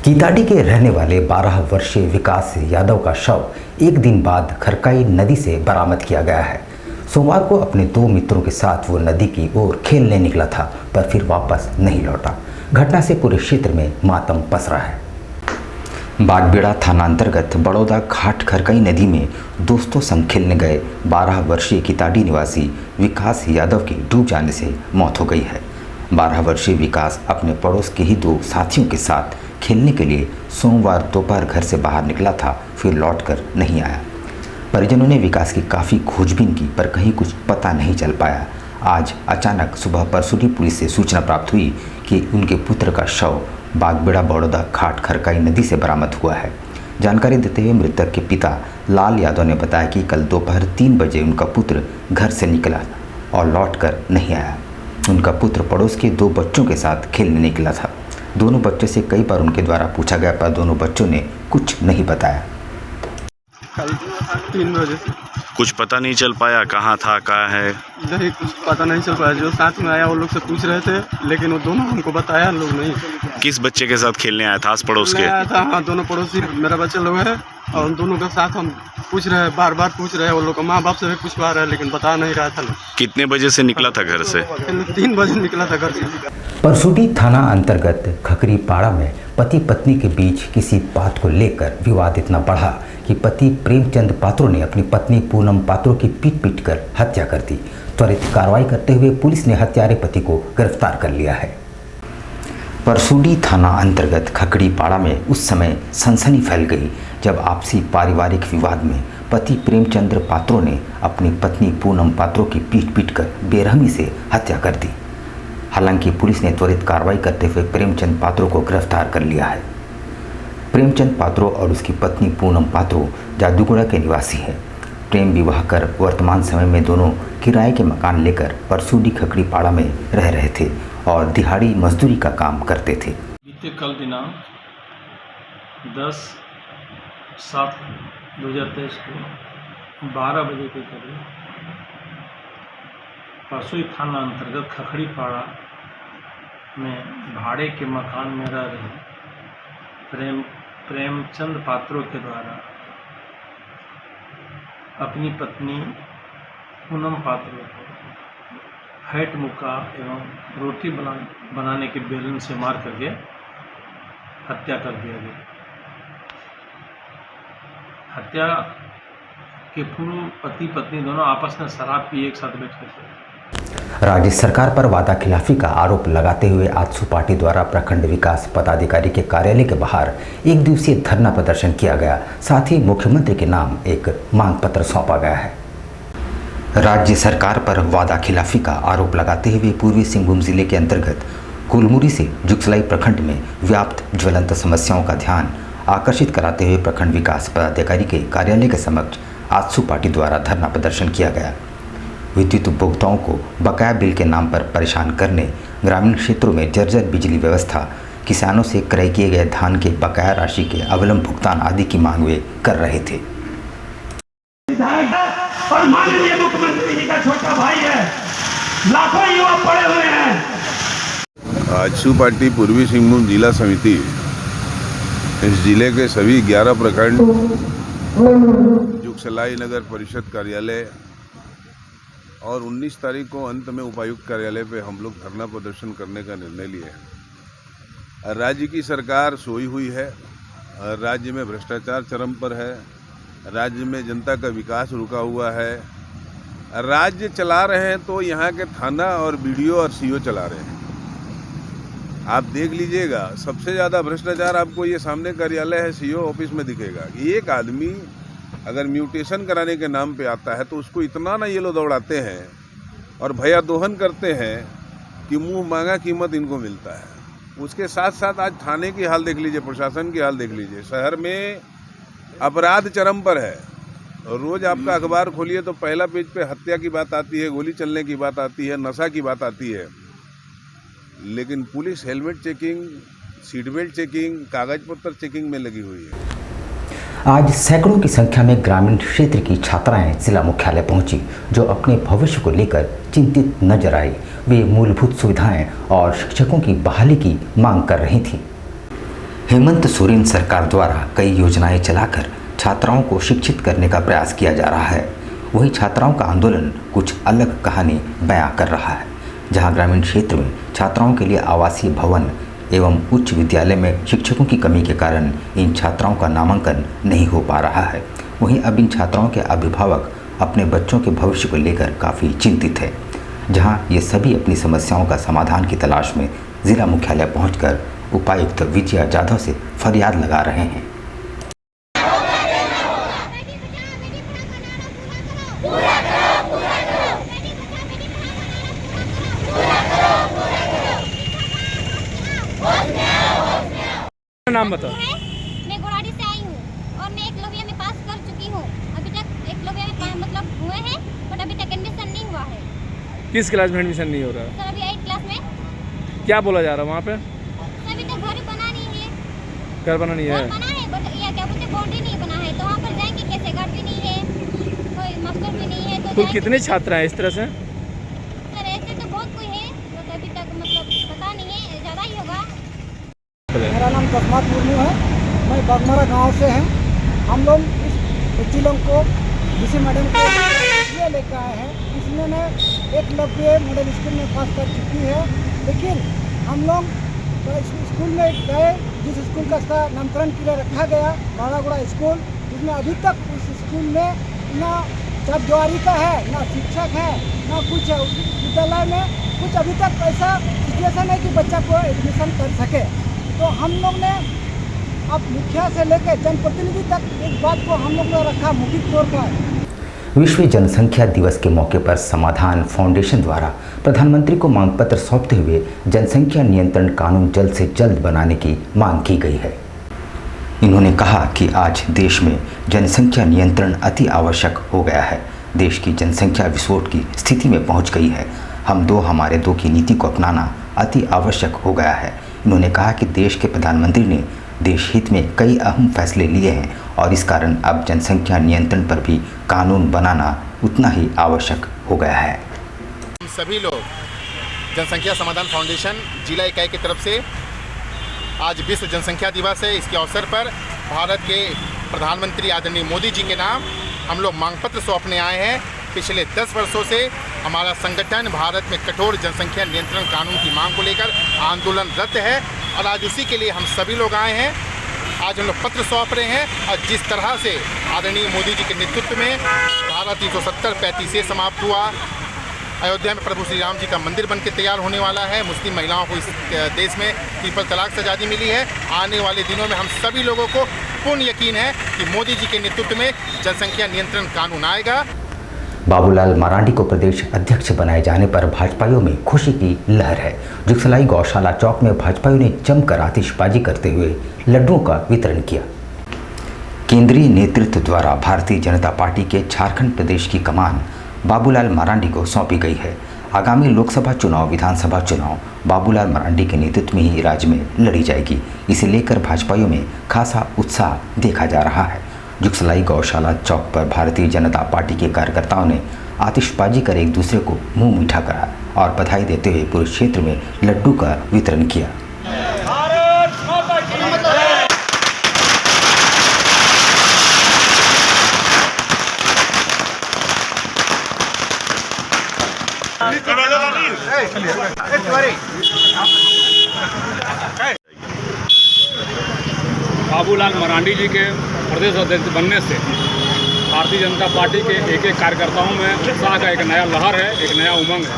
कीताड़ी के रहने वाले 12 वर्षीय विकास यादव का शव एक दिन बाद खरकाई नदी से बरामद किया गया है। सोमवार को अपने दो मित्रों के साथ वो नदी की ओर खेलने निकला था, पर फिर वापस नहीं लौटा। घटना से पूरे क्षेत्र में मातम पसरा है। बागबेड़ा थाना अंतर्गत बड़ौदा घाट खरकाई नदी में दोस्तों संग खेलने गए 12 वर्षीय कीताड़ी निवासी विकास यादव की डूब जाने से मौत हो गई है। 12 वर्षीय विकास अपने पड़ोस के ही दो साथियों के साथ खेलने के लिए सोमवार दोपहर घर से बाहर निकला था, फिर लौटकर नहीं आया। परिजनों ने विकास की काफ़ी खोजबीन की, पर कहीं कुछ पता नहीं चल पाया। आज अचानक सुबह परसुडी पुलिस से सूचना प्राप्त हुई कि उनके पुत्र का शव बागबेड़ा बड़ौदा घाट खरकाई नदी से बरामद हुआ है। जानकारी देते हुए मृतक के पिता लाल यादव ने बताया कि कल दोपहर 3 बजे उनका पुत्र घर से निकला और लौटकर नहीं आया। उनका पुत्र पड़ोस के 2 बच्चों के साथ खेलने निकला था। दोनों बच्चों से कई बार उनके द्वारा पूछा गया, पर दोनों बच्चों ने कुछ नहीं बताया। कल 3 बजे से कुछ पता नहीं चल पाया, कहाँ था, कहाँ है? नहीं, कुछ पता नहीं चल पाया। जो साथ में आया वो लोग से पूछ रहे थे, लेकिन वो दोनों हमको बताया लोग नहीं। किस बच्चे के साथ खेलने आया था? आस पड़ोस के आया था, हाँ, दोनों पड़ोसी मेरा बच्चा लोग है, और उन दोनों के साथ हम पूछ रहे हैं, बार बार पूछ रहे हैं। वो लोग माँ बाप से भी पूछवा रहे हैं, लेकिन बता नहीं रहा था। कितने बजे से निकला था घर से? 3 बजे निकला था घर से। परसुडी थाना अंतर्गत खकरी पाड़ा में पति पत्नी के बीच किसी बात को लेकर विवाद इतना बढ़ा कि पति प्रेमचंद पात्रो ने अपनी पत्नी पूनम पात्रो की पीट कर हत्या कर दी। त्वरित कार्रवाई करते हुए पुलिस ने हत्यारे पति को गिरफ्तार कर लिया है। परसुडी थाना अंतर्गत खकड़ी पाड़ा में उस समय सनसनी फैल गई जब आपसी पारिवारिक विवाद में पति प्रेमचंद्र पात्रो ने अपनी पत्नी पूनम पात्रो की पीट कर बेरहमी से हत्या कर दी। हालांकि पुलिस ने त्वरित कार्रवाई करते हुए प्रेमचंद पात्रो को गिरफ्तार कर लिया है। प्रेमचंद पात्रो और उसकी पत्नी पूनम पात्रो जादूगुड़ा के निवासी हैं। प्रेम विवाह कर वर्तमान समय में दोनों किराए के मकान लेकर परसुडी खकड़ी पाड़ा में रह रहे थे और दिहाड़ी मजदूरी का काम करते थे। बीते कल दिनांक 10/7/2023 को 12 बजे के करीब परसुई थाना अंतर्गत खखड़ी पाड़ा में भाड़े के मकान में रह रहे प्रेमचंद पात्रों के द्वारा अपनी पत्नी पूनम पात्रों को हैट मुक्का एवं रोटी बनाने के बेलन से मार करके हत्या कर दिया गया। हत्या के पूर्व पति पत्नी दोनों आपस में शराब पी एक साथ बैठ कर राज्य सरकार पर वादा खिलाफी का आरोप लगाते हुए आजसू पार्टी द्वारा प्रखंड विकास पदाधिकारी के कार्यालय के बाहर 1 दिवसीय धरना प्रदर्शन किया गया। साथ ही मुख्यमंत्री के नाम एक मांग पत्र सौंपा गया है। राज्य सरकार पर वादा खिलाफी का आरोप लगाते हुए पूर्वी सिंहभूम जिले के अंतर्गत कुलमुरी से जुगसलाई प्रखंड में व्याप्त ज्वलंत समस्याओं का ध्यान आकर्षित कराते हुए प्रखंड विकास पदाधिकारी के कार्यालय के समक्ष आजसू पार्टी द्वारा धरना प्रदर्शन किया गया। विद्युत उपभोक्ताओं को बकाया बिल के नाम पर परेशान करने, ग्रामीण क्षेत्रों में जर्जर बिजली व्यवस्था, किसानों से क्रय किए गए धान के बकाया राशि के अविलंब भुगतान आदि की मांग वे कर रहे थे। और माननीय मुख्यमंत्री जी का छोटा भाई है, लाखों युवा पड़े हुए हैं। आजसू पार्टी पूर्वी सिंहभूम जिला समिति इस जिले के सभी 11 प्रखंड जुगसलाई नगर परिषद कार्यालय और 19 तारीख को अंत में उपायुक्त कार्यालय पे हम लोग धरना प्रदर्शन करने का निर्णय लिए हैं। राज्य की सरकार सोई हुई है, राज्य में भ्रष्टाचार चरम पर है, राज्य में जनता का विकास रुका हुआ है। राज्य चला रहे हैं तो यहाँ के थाना और बीडीओ और सीओ चला रहे हैं। आप देख लीजिएगा, सबसे ज़्यादा भ्रष्टाचार आपको ये सामने कार्यालय है सीओ ऑफिस में दिखेगा। एक आदमी अगर म्यूटेशन कराने के नाम पे आता है तो उसको इतना ना ये लोग दौड़ाते हैं और भैया दोहन करते हैं कि मुंह मांगा कीमत इनको मिलता है। उसके साथ साथ आज थाने की हाल देख लीजिए, प्रशासन की हाल देख लीजिए। शहर में अपराध चरम पर है। रोज़ आपका अखबार खोलिए तो पहला पेज पे हत्या की बात आती है, गोली चलने की बात आती है, नशा की बात आती है। लेकिन police helmet checking, seat belt checking, कागज पत्र चेकिंग में लगी हुई है। आज सैकड़ों की संख्या में ग्रामीण क्षेत्र की छात्राएं जिला मुख्यालय पहुंची, जो अपने भविष्य को लेकर चिंतित नजर आई। वे मूलभूत सुविधाएं और शिक्षकों की बहाली की मांग कर रही थीं। हेमंत सोरेन सरकार द्वारा कई योजनाएं चलाकर छात्राओं को शिक्षित करने का प्रयास किया जा रहा है। वहीं छात्राओं का आंदोलन कुछ अलग कहानी बयां कर रहा है, जहां ग्रामीण क्षेत्र में छात्राओं के लिए आवासीय भवन एवं उच्च विद्यालय में शिक्षकों की कमी के कारण इन छात्राओं का नामांकन नहीं हो पा रहा है। वहीं अब इन छात्राओं के अभिभावक अपने बच्चों के भविष्य को लेकर काफ़ी चिंतित है, जहां ये सभी अपनी समस्याओं का समाधान की तलाश में जिला मुख्यालय पहुंचकर उपायुक्त विजया जाधव से फरियाद लगा रहे हैं। नाम बताओ। मैं गोराडी से आई हूँ और मैं एकलव्य में पास कर चुकी हूँ। अभी तक एकलव्य में मतलब हुए हैं, बट अभी तक एडमिशन नहीं हुआ है। किस क्लास में एडमिशन नहीं हो रहा है? सर अभी 8 क्लास में। क्या बोला जा रहा है वहाँ पे? अभी तक घर बना नहीं है। घर बना नहीं है? घर बना है बट ये क्या बोलते बाउंड्री नहीं बना है, तो वहाँ पर जाएंगे कैसे? घर भी नहीं है, कोई मास्टर भी नहीं है, तो कुल कितने छात्र हैं इस तरह से? सर ऐसे तो बहुत कोई है, बट अभी तक मतलब पता नहीं है, ज़्यादा ही होगा। मेरा नाम तस्मात मुर्मू है, मैं बागमारा गांव से हैं। हम लोग इस बच्ची लोग को डीसी मैडम को ये लेकर आए हैं। इसने एकलव्य मॉडल स्कूल में पास कर चुकी है, लेकिन हम लोग स्कूल में गए, जिस स्कूल का इसका नामकरण के लिए रखा गया बाड़ागुड़ा स्कूल, जिसमें अभी तक उस स्कूल में ना चारदीवारी का है, ना शिक्षक है, ना कुछ है। उस विद्यालय में कुछ अभी तक ऐसा सिचुएशन है कि बच्चा को एडमिशन कर सके। तो हम लोग ने अब मुखिया से लेकर जनप्रतिनिधि तक इस बात को हम लोग ने रखा मौखिक तौर पर। विश्व जनसंख्या दिवस के मौके पर समाधान फाउंडेशन द्वारा प्रधानमंत्री को मांग पत्र सौंपते हुए जनसंख्या नियंत्रण कानून जल्द से जल्द बनाने की मांग की गई है। इन्होंने कहा कि आज देश में जनसंख्या नियंत्रण अति आवश्यक हो गया है। देश की जनसंख्या विस्फोट की स्थिति में पहुंच गई है। हम दो हमारे दो की नीति को अपनाना अति आवश्यक हो गया है। उन्होंने कहा कि देश के प्रधानमंत्री ने देश हित में कई अहम फैसले लिए हैं और इस कारण अब जनसंख्या नियंत्रण पर भी कानून बनाना उतना ही आवश्यक हो गया है। हम सभी लोग जनसंख्या समाधान फाउंडेशन जिला इकाई की तरफ से आज विश्व जनसंख्या दिवस है। इसके अवसर पर भारत के प्रधानमंत्री आदरणीय मोदी जी के नाम हम लोग मांग पत्र सौंपने आए हैं। पिछले 10 वर्षों से हमारा संगठन भारत में कठोर जनसंख्या नियंत्रण कानून की मांग को लेकर आंदोलनरत है और आज उसी के लिए हम सभी लोग आए हैं। आज हम लोग पत्र सौंप रहे हैं और जिस तरह से आदरणीय मोदी जी के नेतृत्व में धारा 370-35 से समाप्त हुआ, अयोध्या में प्रभु श्री राम जी का मंदिर बन के तैयार होने वाला है, मुस्लिम महिलाओं को इस देश में ट्रिपल तलाक से आज़ादी मिली है। आने वाले दिनों में हम सभी लोगों को पूर्ण यकीन है कि मोदी जी के नेतृत्व में जनसंख्या नियंत्रण कानून आएगा। बाबूलाल मरांडी को प्रदेश अध्यक्ष बनाए जाने पर भाजपाइयों में खुशी की लहर है। जुगसलाई गौशाला चौक में भाजपाइयों ने जमकर आतिशबाजी करते हुए लड्डुओं का वितरण किया। केंद्रीय नेतृत्व द्वारा भारतीय जनता पार्टी के झारखंड प्रदेश की कमान बाबूलाल मरांडी को सौंपी गई है। आगामी लोकसभा चुनाव, विधानसभा चुनाव बाबूलाल मरांडी के नेतृत्व में ही राज्य में लड़ी जाएगी। इसे लेकर भाजपाइयों में खासा उत्साह देखा जा रहा है। जुगसलाई गौशाला चौक पर भारतीय जनता पार्टी के कार्यकर्ताओं ने आतिशबाजी कर एक दूसरे को मुंह मीठा करा और बधाई देते हुए पूरे क्षेत्र में लड्डू का वितरण किया। बाबूलाल मरांडी जी के प्रदेश अध्यक्ष बनने से भारतीय जनता पार्टी के एक एक कार्यकर्ताओं में उत्साह का एक नया लहर है, एक नया उमंग है।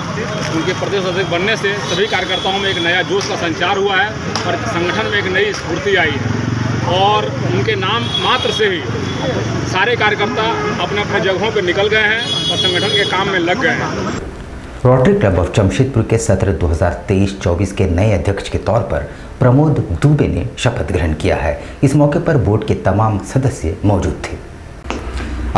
उनके प्रदेश अध्यक्ष बनने से सभी कार्यकर्ताओं में एक नया जोश का संचार हुआ है और संगठन में एक नई स्फूर्ति आई है और उनके नाम मात्र से ही सारे कार्यकर्ता अपने अपने जगहों पर निकल गए हैं और संगठन के काम में लग गए हैं। रोटरी क्लब ऑफ जमशेदपुर के सत्र 2023-24 के नए अध्यक्ष के तौर पर प्रमोद दुबे ने शपथ ग्रहण किया है। इस मौके पर बोर्ड के तमाम सदस्य मौजूद थे।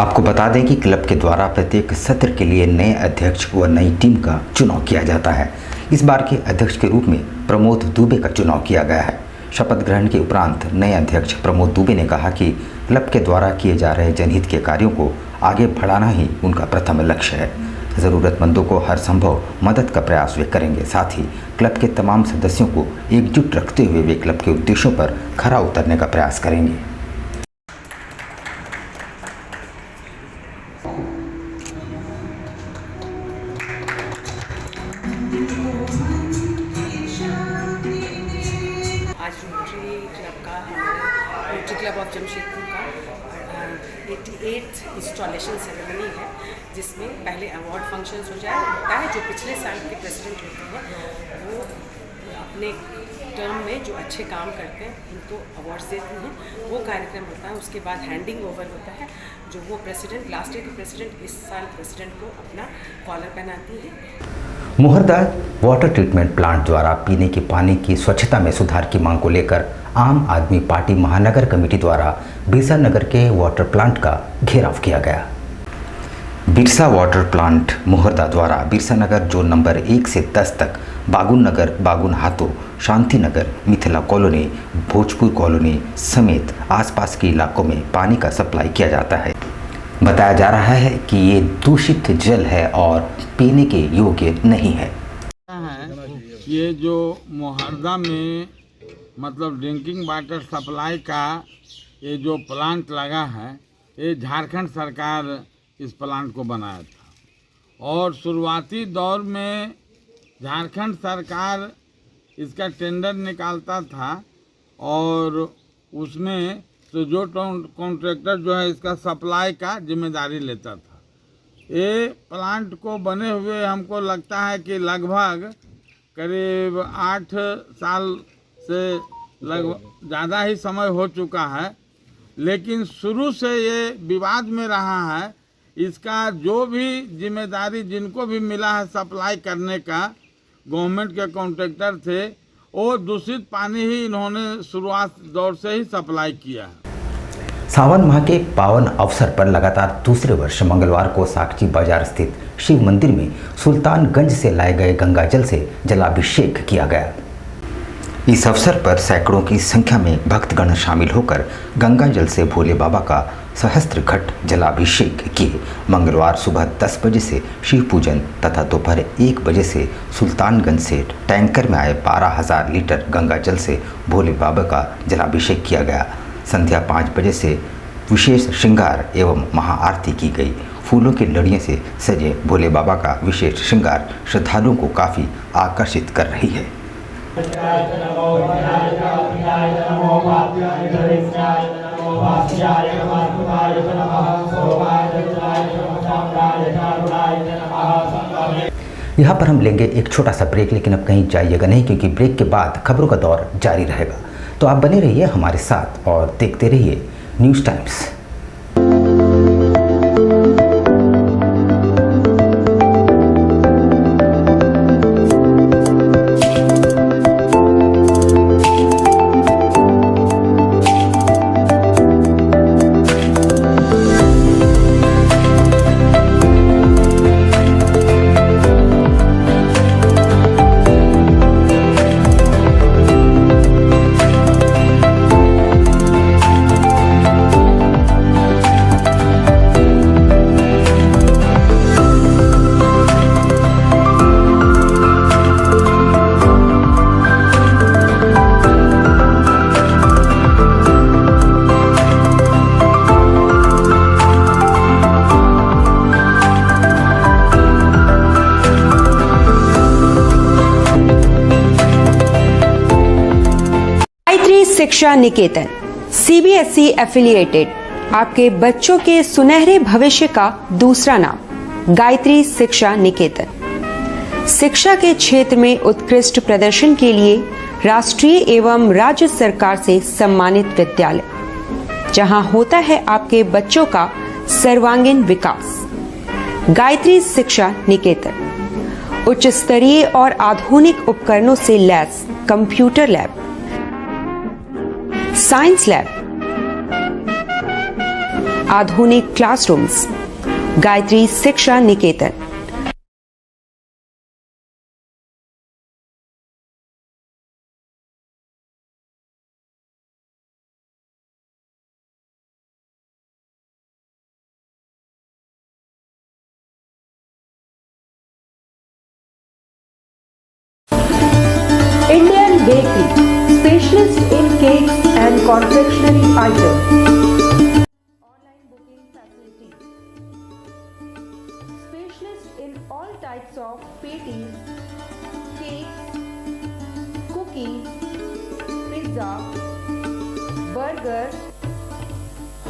आपको बता दें कि क्लब के द्वारा प्रत्येक सत्र के लिए नए अध्यक्ष व नई टीम का चुनाव किया जाता है। इस बार के अध्यक्ष के रूप में प्रमोद दुबे का चुनाव किया गया है। शपथ ग्रहण के उपरांत नए अध्यक्ष प्रमोद दुबे ने कहा कि क्लब के द्वारा किए जा रहे जनहित के कार्यों को आगे बढ़ाना ही उनका प्रथम लक्ष्य है। ज़रूरतमंदों को हर संभव मदद का प्रयास वे करेंगे। साथ ही क्लब के तमाम सदस्यों को एकजुट रखते हुए वे क्लब के उद्देश्यों पर खरा उतरने का प्रयास करेंगे। आज रोटरी क्लब का हमारे रोटरी क्लब ऑफ जमशेदपुर का 88th इंस्टॉलेशन सेरेमनी है, जिसमें पहले अवार्ड फंक्शंस होता है। जो पिछले साल के प्रेसिडेंट होते हैं वो अपने टर्म में जो अच्छे काम करते हैं उनको अवार्ड्स देते हैं, वो कार्यक्रम होता है। उसके बाद हैंडिंग ओवर होता है, जो वो प्रेसिडेंट लास्ट ईयर के प्रेसिडेंट इस साल प्रेसिडेंट को अपना कॉलर पहनाती है। मुहरदा वाटर ट्रीटमेंट प्लांट द्वारा पीने के पानी की स्वच्छता में सुधार की मांग को लेकर आम आदमी पार्टी महानगर कमेटी द्वारा बिरसा नगर के वाटर प्लांट का घेराव किया गया। बिरसा वाटर प्लांट मुहरदा द्वारा बिरसा नगर जोन नंबर 1 से 10 तक बागुन नगर, बागुन हाथों, शांति नगर, मिथिला कॉलोनी, भोजपुर कॉलोनी समेत आसपास के इलाकों में पानी का सप्लाई किया जाता है। बताया जा रहा है कि ये दूषित जल है और पीने के योग्य नहीं है। ये जो मुहर्दा में मतलब ड्रिंकिंग वाटर सप्लाई का ये जो प्लांट लगा है, ये झारखंड सरकार इस प्लांट को बनाया था और शुरुआती दौर में झारखंड सरकार इसका टेंडर निकालता था और उसमें तो जो कॉन्ट्रैक्टर जो है इसका सप्लाई का जिम्मेदारी लेता था। ये प्लांट को बने हुए हमको लगता है कि लगभग करीब 8 साल से लगभग ज़्यादा ही समय हो चुका है, लेकिन शुरू से ये विवाद में रहा है। इसका जो भी जिम्मेदारी जिनको भी मिला है सप्लाई करने का, गवर्नमेंट के कॉन्ट्रैक्टर थे, वो दूषित पानी ही इन्होंने शुरुआत दौर से ही सप्लाई किया है। सावन माह के पावन अवसर पर लगातार दूसरे वर्ष मंगलवार को साकची बाजार स्थित शिव मंदिर में सुल्तानगंज से लाए गए गंगा जल से जलाभिषेक किया गया। इस अवसर पर सैकड़ों की संख्या में भक्तगण शामिल होकर गंगा जल से भोले बाबा का सहस्त्र घट जलाभिषेक किए। मंगलवार सुबह 10 बजे से शिव पूजन तथा दोपहर 1 बजे से सुल्तानगंज से टैंकर में आए 12,000 लीटर गंगा जल से भोले बाबा का जलाभिषेक किया गया। संध्या 5 बजे से विशेष श्रृंगार एवं महाआरती की गई। फूलों की लड़ियों से सजे भोले बाबा का विशेष श्रृंगार श्रद्धालुओं को काफ़ी आकर्षित कर रही है। यहाँ पर हम लेंगे एक छोटा सा ब्रेक, लेकिन अब कहीं जाइएगा नहीं, क्योंकि ब्रेक के बाद खबरों का दौर जारी रहेगा। तो आप बने रहिए हमारे साथ और देखते रहिए न्यूज़ टाइम्स। शिक्षा निकेतन सीबीएसई एफिलिएटेड आपके बच्चों के सुनहरे भविष्य का दूसरा नाम गायत्री शिक्षा निकेतन। शिक्षा के क्षेत्र में उत्कृष्ट प्रदर्शन के लिए राष्ट्रीय एवं राज्य सरकार से सम्मानित विद्यालय, जहां होता है आपके बच्चों का सर्वांगीण विकास। गायत्री शिक्षा निकेतन उच्च स्तरीय और आधुनिक उपकरणों से lace computer lab, science lab, आधुनिक क्लासरूम्स। गायत्री शिक्षा निकेतन। specialist in cakes and confectionery items. Online booking facilities. Specialist in all types of patties, cakes, cookies, pizza, burger,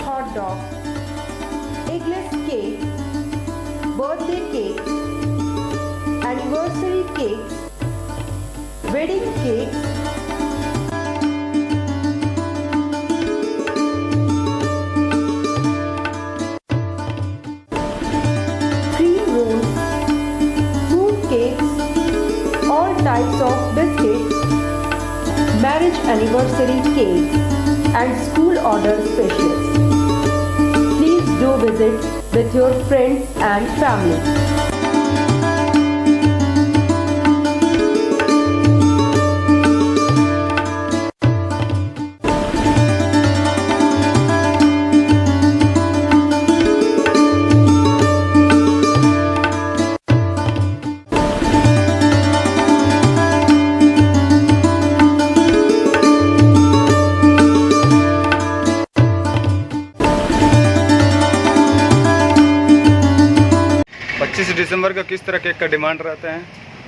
hot dog, eggless cake, birthday cake, anniversary cakes, wedding cakes, cream rolls, fruit cakes, all types of biscuits, marriage anniversary cakes, and school order specialists. Please do visit with your friends and family. दिसंबर का किस तरह cake का demand रहता है?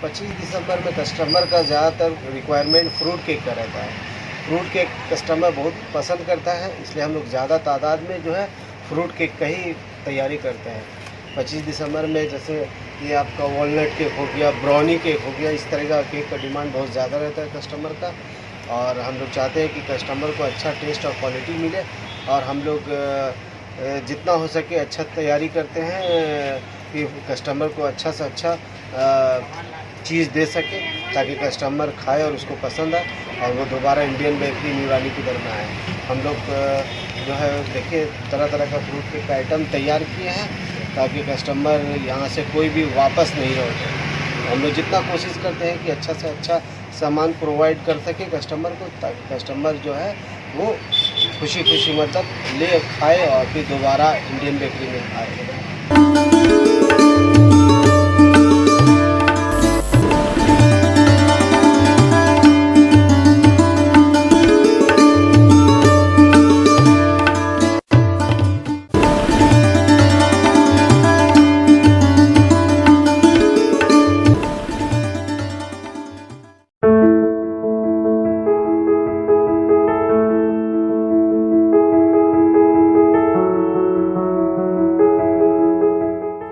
25 दिसंबर में customer का ज़्यादातर requirement fruit cake का रहता है। फ्रूट केक कस्टमर बहुत पसंद करता है, इसलिए हम लोग ज़्यादा तादाद में जो है फ्रूट केक का ही तैयारी करते हैं। 25 दिसंबर में जैसे ये आपका वॉलनट केक हो गया, ब्राउनी केक हो गया, इस तरह का केक का डिमांड बहुत ज़्यादा रहता है कस्टमर का, और हम लोग चाहते हैं कि कस्टमर को अच्छा टेस्ट और क्वालिटी मिले, और हम लोग जितना हो सके अच्छा तैयारी करते हैं कि कस्टमर को अच्छा से अच्छा चीज़ दे सके, ताकि कस्टमर खाए और उसको पसंद आए और वो दोबारा इंडियन बेकरी न्यूरानी की तरफ में आए। हम लोग जो है देखिए तरह तरह का फ्रूट केक का आइटम तैयार किए हैं, ताकि कस्टमर यहाँ से कोई भी वापस नहीं लौटे। हम लोग जितना कोशिश करते हैं कि अच्छा से अच्छा सामान प्रोवाइड कर सके कस्टमर को, ताकि कस्टमर जो है वो खुशी खुशी मतलब ले खाए और फिर दोबारा इंडियन बेकरी में खाए।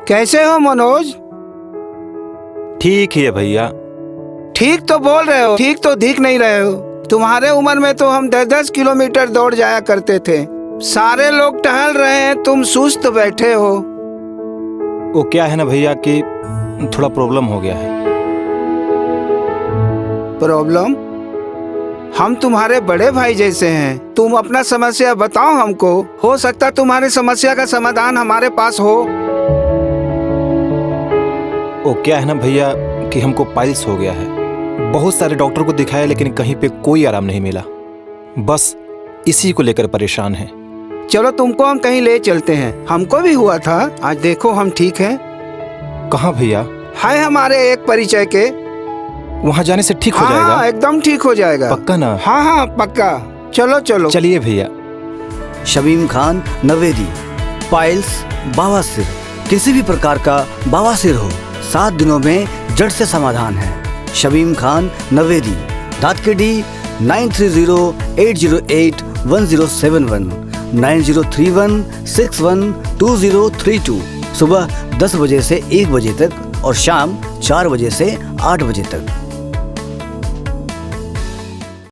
कैसे हो मनोज? ठीक है भैया। ठीक तो बोल रहे हो, ठीक तो दिख नहीं रहे हो। तुम्हारे उम्र में तो हम 10-10 किलोमीटर दौड़ जाया करते थे। सारे लोग टहल रहे हैं, तुम सुस्त बैठे हो। वो क्या है ना भैया कि थोड़ा प्रॉब्लम हो गया है। प्रॉब्लम? हम तुम्हारे बड़े भाई जैसे हैं, तुम अपना समस्या बताओ हमको, हो सकता तुम्हारी समस्या का समाधान हमारे पास हो। वो क्या है ना भैया कि हमको पाइल्स हो गया है। बहुत सारे डॉक्टर को दिखाया लेकिन कहीं पे कोई आराम नहीं मिला, बस इसी को लेकर परेशान है। चलो तुमको हम कहीं ले चलते हैं, हमको भी हुआ था, आज देखो हम ठीक हैं। कहाँ भैया? है हमारे एक परिचय के, वहाँ जाने से ठीक हो जाएगा? हाँ, एकदम ठीक हो जाएगा। पक्का ना? हाँ हाँ पक्का। चलो चलो चलिए भैया। शमीम खान नवेदी, पाइल्स, बवासीर, किसी भी प्रकार का बवासीर हो 7 दिनों में जड़ से समाधान है। शमीम खान नवेदी, दातकेडी 9308081071 9031612032। सुबह 10 बजे से 1 बजे तक और शाम 4 बजे से 8 बजे तक।